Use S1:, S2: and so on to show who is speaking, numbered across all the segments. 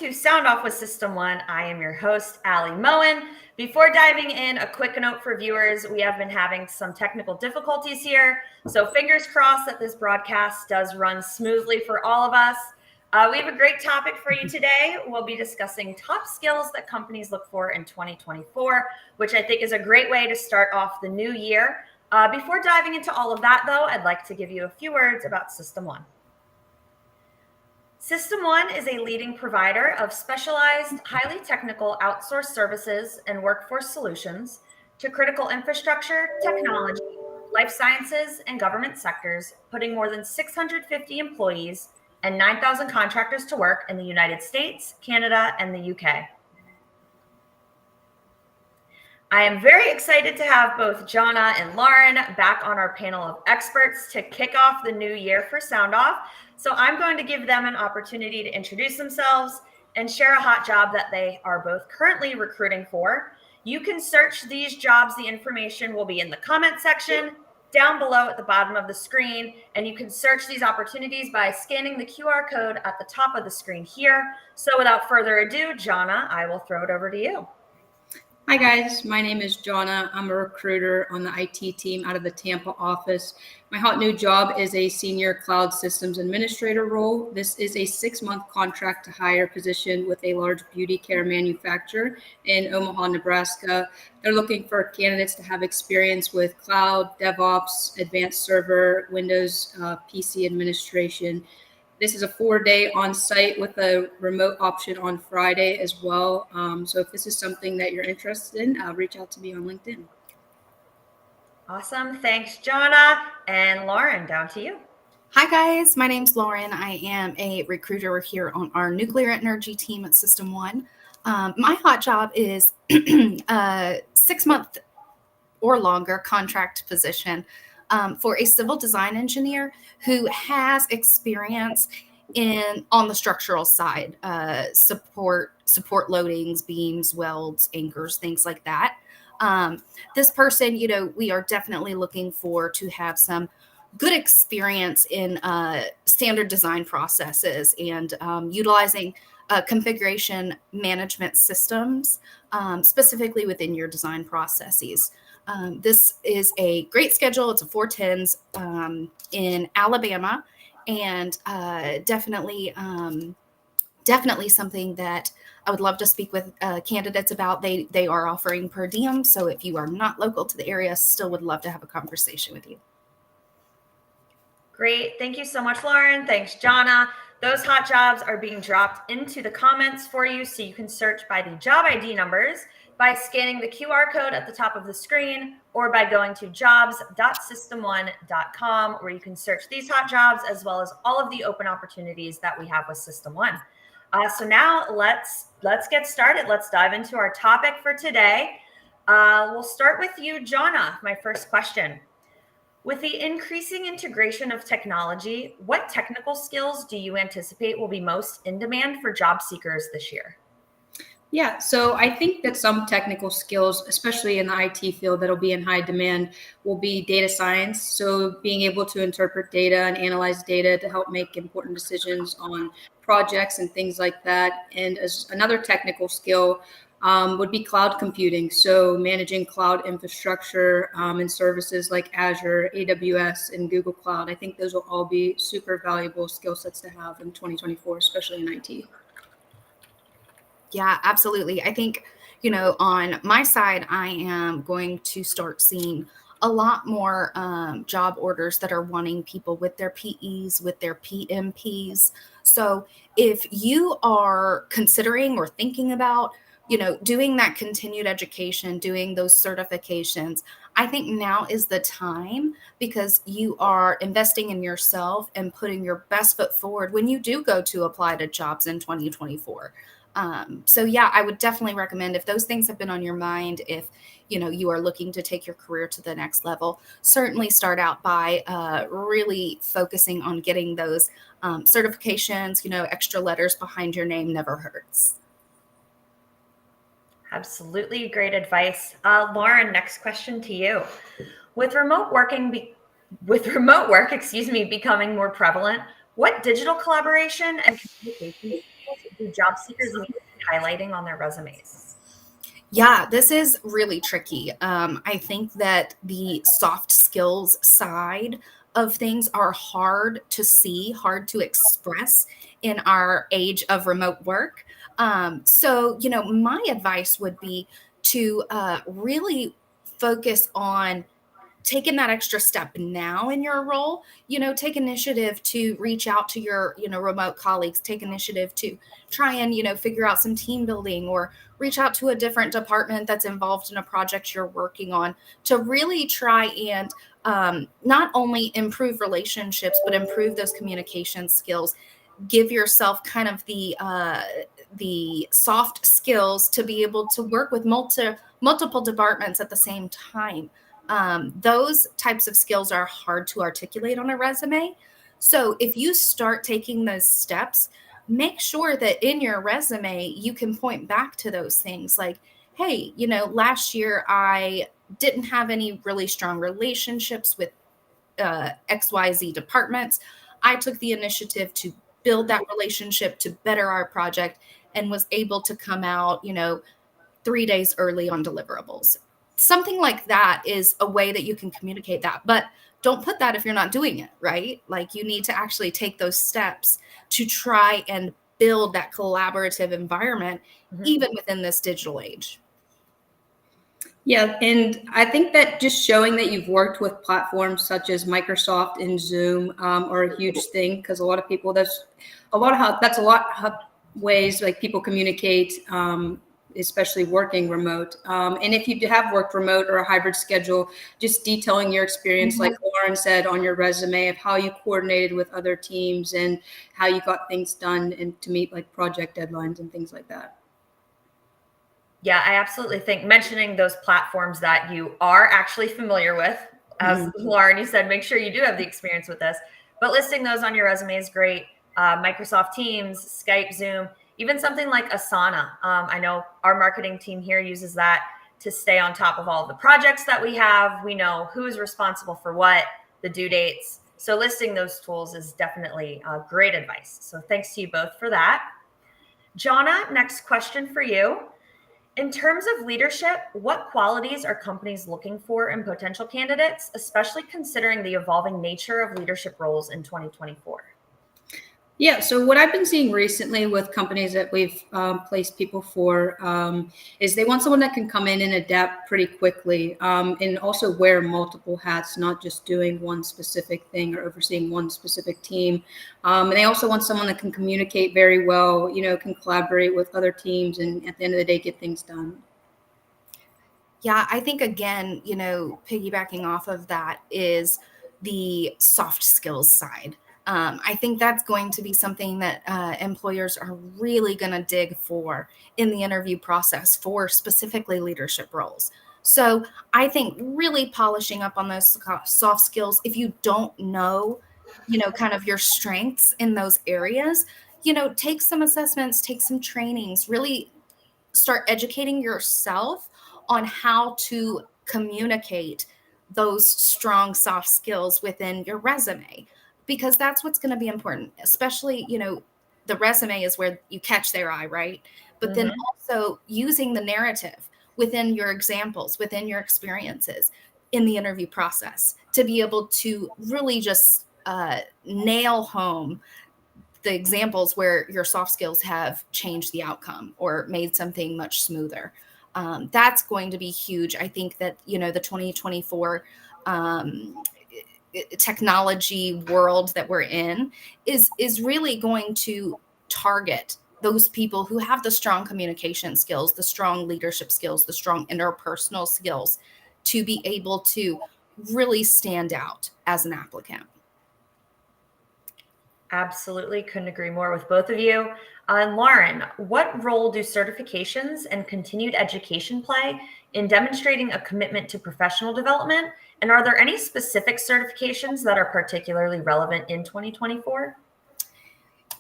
S1: to Sound Off with System 1. I am your host, Allie Moen. Before diving in, a quick note for viewers. We have been having some technical difficulties here, so fingers crossed that this broadcast does run smoothly for all of us. We have a great topic for you today. We'll be discussing top skills that companies look for in 2024, which I think is a great way to start off the new year. Before diving into all of that, though, I'd like to give you a few words about System 1. System 1 is a leading provider of specialized, highly technical outsourced services and workforce solutions to critical infrastructure, technology, life sciences, and government sectors, putting more than 650 employees and 9,000 contractors to work in the United States, Canada, and the UK. I am very excited to have both Jonna and Lauren back on our panel of experts to kick off the new year for Sound Off. So I'm going to give them an opportunity to introduce themselves and share a hot job that they are both currently recruiting for. You can search these jobs. The information will be in the comment section down below at the bottom of the screen, and you can search these opportunities by scanning the QR code at the top of the screen here. So without further ado, Jonna, I will throw it over to you.
S2: Hi guys, my name is Jonna. I'm a recruiter on the IT team out of the Tampa office. My hot new job is a senior cloud systems administrator role. This is a 6-month contract to hire position with a large beauty care manufacturer in Omaha, Nebraska. They're looking for candidates to have experience with cloud, DevOps, advanced server, Windows, PC administration. This is a 4-day on-site with a remote option on Friday as well. So if this is something that you're interested in, reach out to me on LinkedIn.
S1: Awesome. Thanks, Jonna. And Lauren, down to you.
S3: Hi, guys. My name's Lauren. I am a recruiter here on our nuclear energy team at System 1. My hot job is a 6-month or longer contract position for a civil design engineer who has experience on the structural side, support loadings, beams, welds, anchors, things like that. This person, we are definitely looking to have some good experience in standard design processes and utilizing configuration management systems, specifically within your design processes. This is a great schedule. It's a 410s in Alabama, and definitely something that I would love to speak with candidates about. They are offering per diem, so if you are not local to the area, still would love to have a conversation with you.
S1: Great. Thank you so much, Lauren. Thanks, Jonna. Those hot jobs are being dropped into the comments for you, so you can search by the job ID numbers by scanning the QR code at the top of the screen or by going to jobs.system1.com, where you can search these hot jobs as well as all of the open opportunities that we have with System 1. So now let's get started. Let's dive into our topic for today. We'll start with you, Jonna. My first question. With the increasing integration of technology, what technical skills do you anticipate will be most in demand for job seekers this year?
S2: Yeah, so I think that some technical skills, especially in the IT field that'll be in high demand, will be data science. So being able to interpret data and analyze data to help make important decisions on projects and things like that. And as another technical skill would be cloud computing. So managing cloud infrastructure and services like Azure, AWS, and Google Cloud. I think those will all be super valuable skill sets to have in 2024, especially in IT.
S3: Yeah, absolutely. I think, on my side, I am going to start seeing a lot more job orders that are wanting people with their PEs, with their PMPs. So if you are considering or thinking about, doing that continued education, doing those certifications, I think now is the time, because you are investing in yourself and putting your best foot forward when you do go to apply to jobs in 2024. So yeah, I would definitely recommend, if those things have been on your mind, if you are looking to take your career to the next level, certainly start out by really focusing on getting those certifications. Extra letters behind your name never hurts.
S1: Absolutely. Great advice. Lauren, next question to you. With remote work becoming more prevalent, what digital collaboration and communication do job seekers need to be highlighting on their resumes?
S3: Yeah, this is really tricky. I think that the soft skills side of things are hard to see, hard to express in our age of remote work. So, my advice would be to really focus on taking that extra step now in your role. Take initiative to reach out to your remote colleagues, take initiative to try and figure out some team building, or reach out to a different department that's involved in a project you're working on, to really try and not only improve relationships but improve those communication skills. Give yourself kind of the soft skills to be able to work with multiple departments at the same time. Those types of skills are hard to articulate on a resume. So if you start taking those steps, make sure that in your resume, you can point back to those things like, hey, last year I didn't have any really strong relationships with XYZ departments. I took the initiative to build that relationship to better our project and was able to come out, 3 days early on deliverables. Something like that is a way that you can communicate that. But don't put that if you're not doing it, right? Like, you need to actually take those steps to try and build that collaborative environment, even within this digital age.
S2: Yeah, and I think that just showing that you've worked with platforms such as Microsoft and Zoom are a huge thing, because a lot of people, that's a lot of ways like people communicate, especially working remote. And if you have worked remote or a hybrid schedule, just detailing your experience, like Lauren said, on your resume, of how you coordinated with other teams and how you got things done and to meet like project deadlines and things like that.
S1: Yeah, I absolutely think mentioning those platforms that you are actually familiar with, as Lauren, you said, make sure you do have the experience with this, but listing those on your resume is great. Microsoft Teams, Skype, Zoom, even something like Asana. I know our marketing team here uses that to stay on top of all of the projects that we have. We know who is responsible for what, the due dates. So listing those tools is definitely great advice. So thanks to you both for that. Jonna, next question for you. In terms of leadership, what qualities are companies looking for in potential candidates, especially considering the evolving nature of leadership roles in 2024?
S2: Yeah, so what I've been seeing recently with companies that we've placed people for is they want someone that can come in and adapt pretty quickly, and also wear multiple hats, not just doing one specific thing or overseeing one specific team. And they also want someone that can communicate very well, can collaborate with other teams, and at the end of the day, get things done.
S3: Yeah, I think, again, piggybacking off of that is the soft skills side. I think that's going to be something that employers are really going to dig for in the interview process for specifically leadership roles. So I think really polishing up on those soft skills, if you don't know, kind of your strengths in those areas, take some assessments, take some trainings, really start educating yourself on how to communicate those strong soft skills within your resume, because that's what's going to be important. Especially, the resume is where you catch their eye, right? But then also using the narrative within your examples, within your experiences in the interview process, to be able to really just nail home the examples where your soft skills have changed the outcome or made something much smoother. That's going to be huge. I think that, the 2024 technology world that we're in is really going to target those people who have the strong communication skills, the strong leadership skills, the strong interpersonal skills to be able to really stand out as an applicant.
S1: Absolutely. Couldn't agree more with both of you. And Lauren, what role do certifications and continued education play in demonstrating a commitment to professional development? And are there any specific certifications that are particularly relevant in 2024?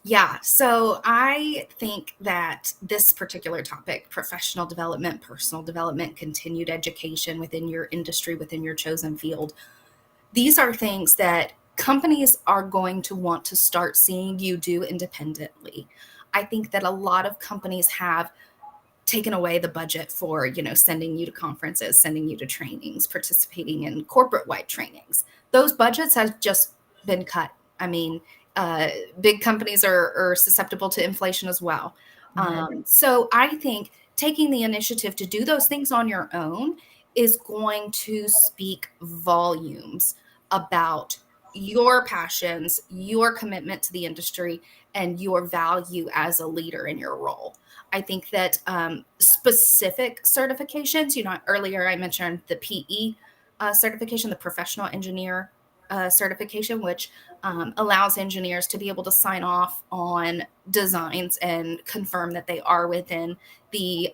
S3: Yeah, so I think that this particular topic, professional development, personal development, continued education within your industry, within your chosen field, these are things that companies are going to want to start seeing you do independently. I think that a lot of companies have taken away the budget for, sending you to conferences, sending you to trainings, participating in corporate-wide trainings. Those budgets have just been cut. I mean, big companies are susceptible to inflation as well. So I think taking the initiative to do those things on your own is going to speak volumes about your passions, your commitment to the industry, and your value as a leader in your role. I think that specific certifications, earlier I mentioned the PE certification, the professional engineer certification, which allows engineers to be able to sign off on designs and confirm that they are within the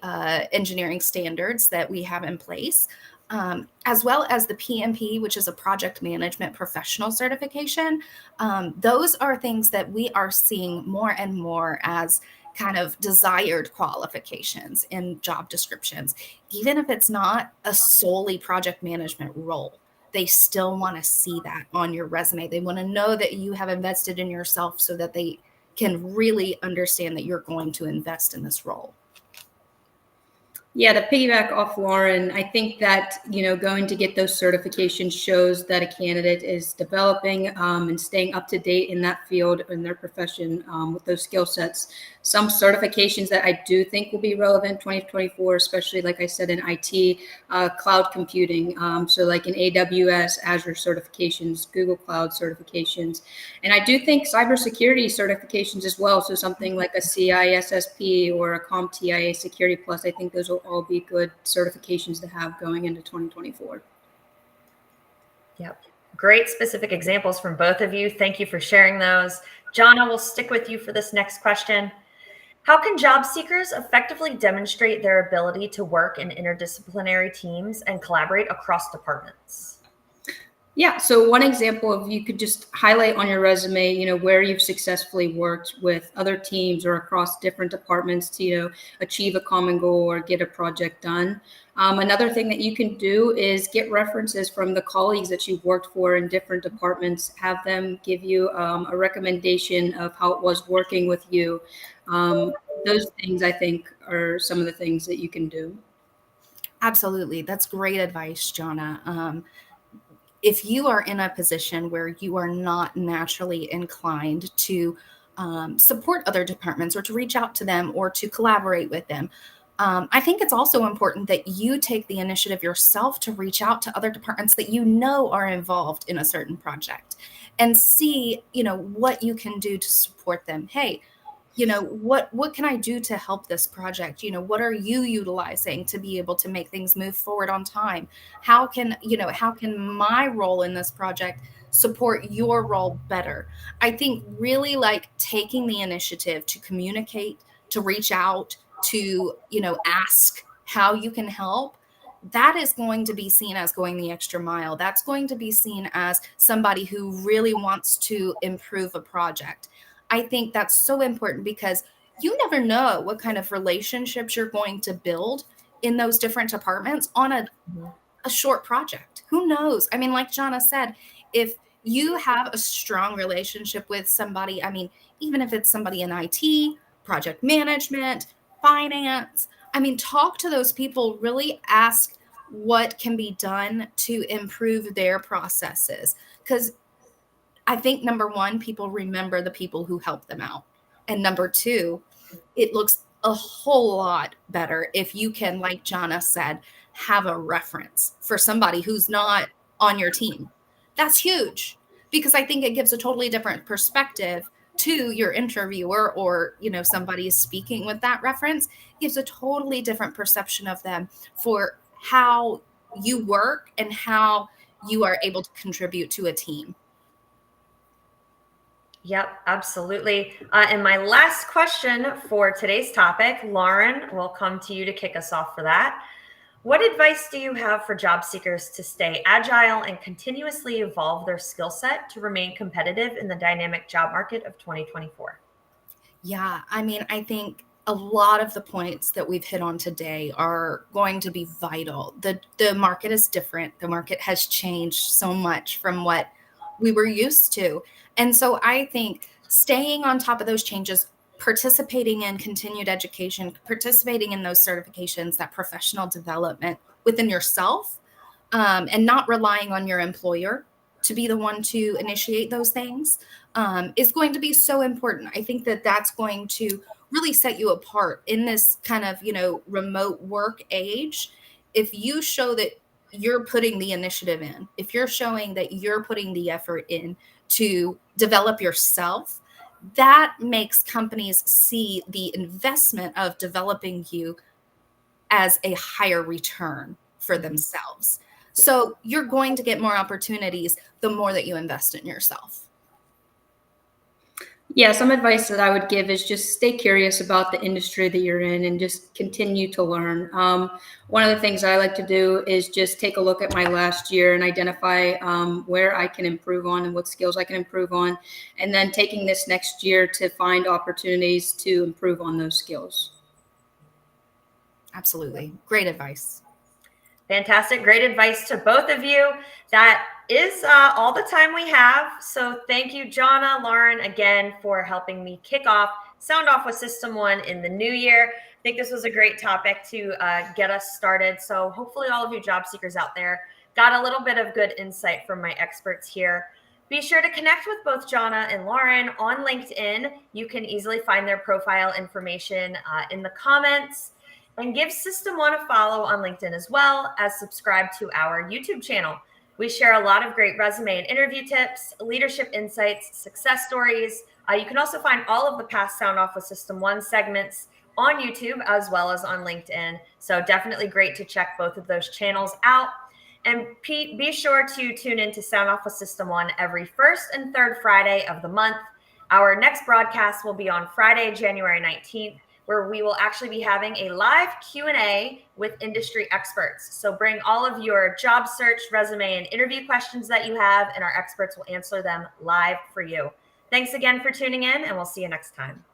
S3: engineering standards that we have in place. As well as the PMP, which is a project management professional certification. Those are things that we are seeing more and more as kind of desired qualifications in job descriptions. Even if it's not a solely project management role, they still want to see that on your resume. They want to know that you have invested in yourself so that they can really understand that you're going to invest in this role.
S2: Yeah, to piggyback off Lauren, I think that, going to get those certifications shows that a candidate is developing and staying up to date in that field, in their profession, with those skill sets. Some certifications that I do think will be relevant 2024, especially, like I said, in IT, cloud computing. So like in AWS, Azure certifications, Google Cloud certifications. And I do think cybersecurity certifications as well. So something like a CISSP or a CompTIA Security Plus, I think those will all be good certifications to have going into 2024.
S1: Yep. Great specific examples from both of you. Thank you for sharing those. Jonna, we'll stick with you for this next question. How can job seekers effectively demonstrate their ability to work in interdisciplinary teams and collaborate across departments?
S2: Yeah. So one example of, you could just highlight on your resume, where you've successfully worked with other teams or across different departments to, achieve a common goal or get a project done. Another thing that you can do is get references from the colleagues that you've worked for in different departments. Have them give you a recommendation of how it was working with you. Those things, I think, are some of the things that you can do.
S3: Absolutely. That's great advice, Jonna. If you are in a position where you are not naturally inclined to support other departments or to reach out to them or to collaborate with them, I think it's also important that you take the initiative yourself to reach out to other departments that are involved in a certain project and see, what you can do to support them. Hey, what can I do to help this project? What are you utilizing to be able to make things move forward on time? How can my role in this project support your role better? I think really like taking the initiative to communicate, to reach out, to, ask how you can help. That is going to be seen as going the extra mile. That's going to be seen as somebody who really wants to improve a project. I think that's so important because you never know what kind of relationships you're going to build in those different departments on a short project. Who knows? I mean, like Jonna said, if you have a strong relationship with somebody, I mean, even if it's somebody in IT, project management, finance, I mean, talk to those people, really ask what can be done to improve their processes. Because I think number one, people remember the people who help them out. And number two, it looks a whole lot better if you can, like Jonna said, have a reference for somebody who's not on your team. That's huge because I think it gives a totally different perspective to your interviewer, or, somebody is speaking with that reference, gives a totally different perception of them for how you work and how you are able to contribute to a team.
S1: Yep, absolutely. And my last question for today's topic, Lauren, will come to you to kick us off for that. What advice do you have for job seekers to stay agile and continuously evolve their skill set to remain competitive in the dynamic job market of 2024?
S3: Yeah, I mean, I think a lot of the points that we've hit on today are going to be vital. The market is different. The market has changed so much from what we were used to. And so I think staying on top of those changes participating in continued education, participating in those certifications, that professional development within yourself, and not relying on your employer to be the one to initiate those things, is going to be so important. I think that that's going to really set you apart in this kind of, remote work age. If you show that you're putting the initiative in, if you're showing that you're putting the effort in to develop yourself, that makes companies see the investment of developing you as a higher return for themselves. So you're going to get more opportunities the more that you invest in yourself.
S2: Yeah, some advice that I would give is just stay curious about the industry that you're in and just continue to learn. One of the things I like to do is just take a look at my last year and identify where I can improve on and what skills I can improve on, and then taking this next year to find opportunities to improve on those skills.
S3: Absolutely. Great advice.
S1: Fantastic. Great advice to both of you. That is all the time we have. So thank you, Jonna, Lauren, again, for helping me kick off Sound Off with System 1 in the new year. I think this was a great topic to get us started. So hopefully all of you job seekers out there got a little bit of good insight from my experts here. Be sure to connect with both Jonna and Lauren on LinkedIn. You can easily find their profile information in the comments. And give System 1 a follow on LinkedIn as well as subscribe to our YouTube channel. We share a lot of great resume and interview tips, leadership insights, success stories. You can also find all of the past Sound Off with System 1 segments on YouTube as well as on LinkedIn. So definitely great to check both of those channels out. And be sure to tune in to Sound Off with System 1 every first and third Friday of the month. Our next broadcast will be on Friday, January 19th. Where we will actually be having a live Q&A with industry experts. So bring all of your job search, resume, and interview questions that you have, and our experts will answer them live for you. Thanks again for tuning in, and we'll see you next time.